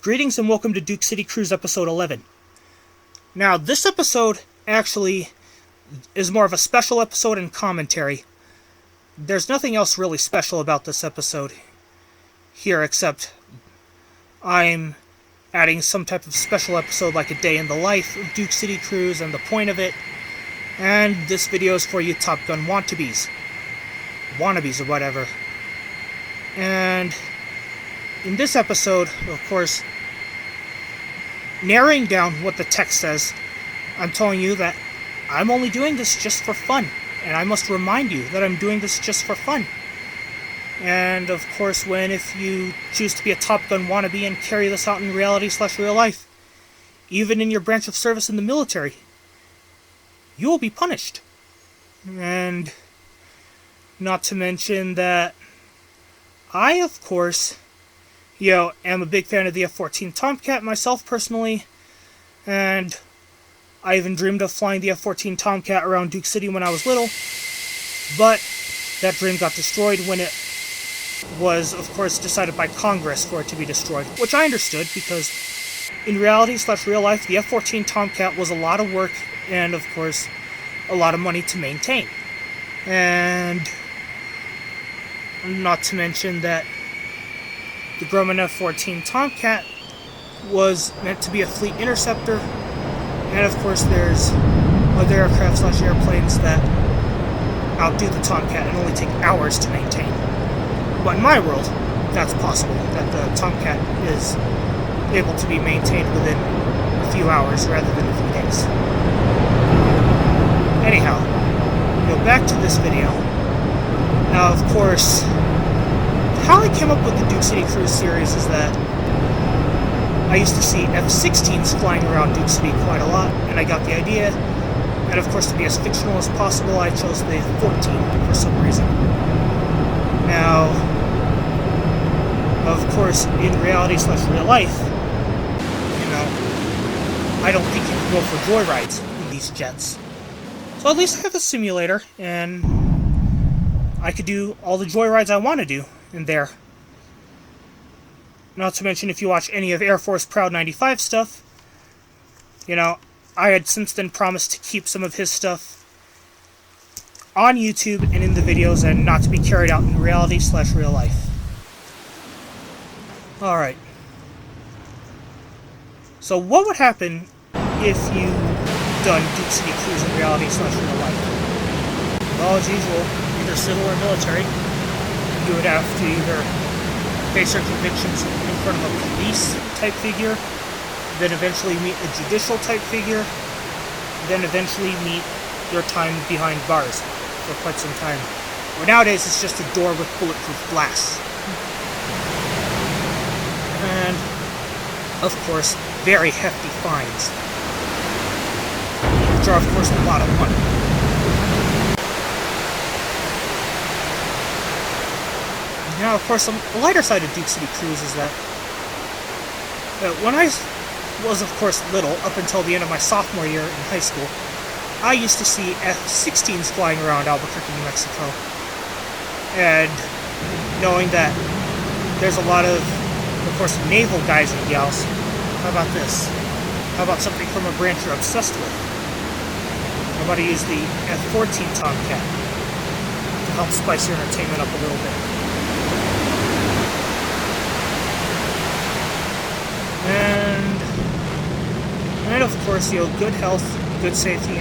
Greetings and welcome to Duke City Cruise episode 11. Now, this episode actually is more of a special episode and commentary. There's nothing else really special about this episode here except I'm adding some type of special episode like a day in the life of Duke City Cruise and the point of it. And this video is for you Top Gun wannabes or whatever. And in this episode, of course, narrowing down what the text says, I'm telling you that I'm only doing this just for fun. And I must remind you that I'm doing this just for fun. And of course, if you choose to be a Top Gun wannabe and carry this out in reality/real life, even in your branch of service in the military, you will be punished. And not to mention that I, of course, am a big fan of the F-14 Tomcat myself personally, and I even dreamed of flying the F-14 Tomcat around Duke City when I was little, but that dream got destroyed when it was, of course, decided by Congress for it to be destroyed, which I understood because in reality/real life, the F-14 Tomcat was a lot of work and, of course, a lot of money to maintain. And not to mention that the Grumman F-14 Tomcat was meant to be a fleet interceptor, and of course there's other aircraft/airplanes that outdo the Tomcat and only take hours to maintain. But in my world, that's possible, that the Tomcat is able to be maintained within a few hours rather than a few days. Anyhow, back to this video. Now, of course, how I came up with the Duke City Cruise series is that I used to see F-16s flying around Duke City quite a lot, and I got the idea, and of course to be as fictional as possible, I chose the F-14 for some reason. Now, of course, in reality/real life, I don't think you can go for joyrides in these jets. So at least I have a simulator, and I could do all the joyrides I want to do in there. Not to mention, if you watch any of Air Force Proud 95 stuff, I had since then promised to keep some of his stuff on YouTube and in the videos and not to be carried out in reality/real life. Alright. So what would happen if you done Duke City Cruise in reality/real life? Well, as usual, either civil or military, you would have to either face your convictions in front of a police-type figure, then eventually meet a judicial-type figure, then eventually meet your time behind bars for quite some time. Or nowadays, it's just a door with bulletproof glass. And, of course, very hefty fines, which are, of course, a lot of money. Now, of course, on the lighter side of Duke City Cruise is that when I was, of course, little, up until the end of my sophomore year in high school, I used to see F-16s flying around Albuquerque, New Mexico. And knowing that there's a lot of course, naval guys and gals, how about this? How about something from a branch you're obsessed with? How about I use the F-14 Tomcat to help spice your entertainment up a little bit? And of course, good health, good safety,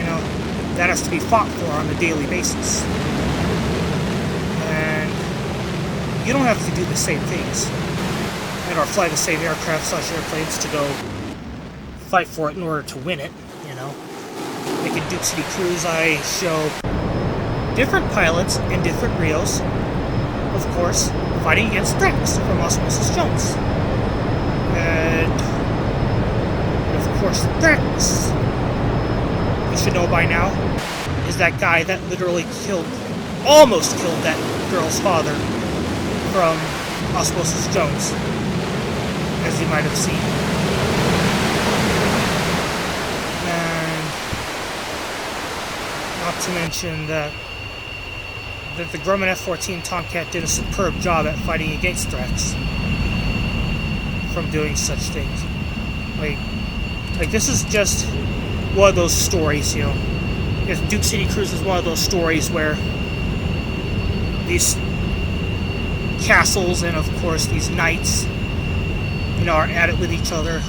that has to be fought for on a daily basis. And you don't have to do the same things, or fly the same aircraft/airplanes to go fight for it in order to win it, Like in Duke City Cruise, I show different pilots in different Rios, of course, fighting against Threx from Osmosis Jones. And of course, Threx, you should know by now, is that guy that literally almost killed that girl's father from Osmosis Jones, as you might have seen. And not to mention that the Grumman F-14 Tomcat did a superb job at fighting against Threx. from doing such things. Like this is just one of those stories, you know. Because Duke City Cruise is one of those stories where these castles and, of course, these knights, you know, are at it with each other.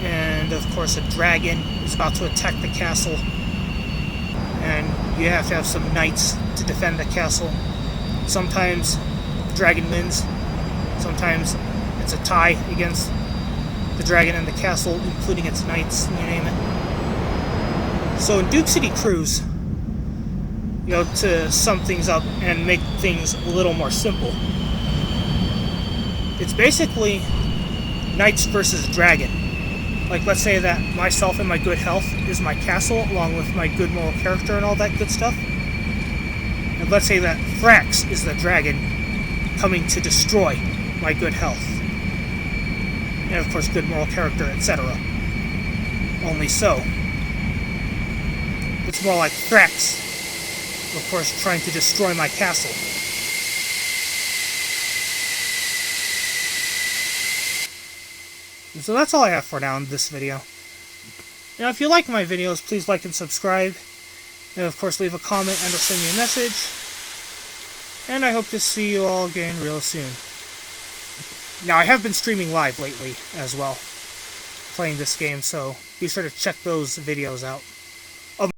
And, of course, a dragon is about to attack the castle. And you have to have some knights to defend the castle. Sometimes the dragon wins. Sometimes it's a tie against the dragon and the castle, including its knights, you name it. So in Duke City Cruise, you know, to sum things up and make things a little more simple, it's basically knights versus dragon. Like, let's say that myself and my good health is my castle, along with my good moral character and all that good stuff. And let's say that Thrax is the dragon coming to destroy my good health. And, of course, good moral character, etc. Only so, it's more like Thrax, of course, trying to destroy my castle. So that's all I have for now in this video. Now, if you like my videos, please like and subscribe. And, of course, leave a comment and or send me a message. And I hope to see you all again real soon. Now, I have been streaming live lately as well, playing this game, so be sure to check those videos out.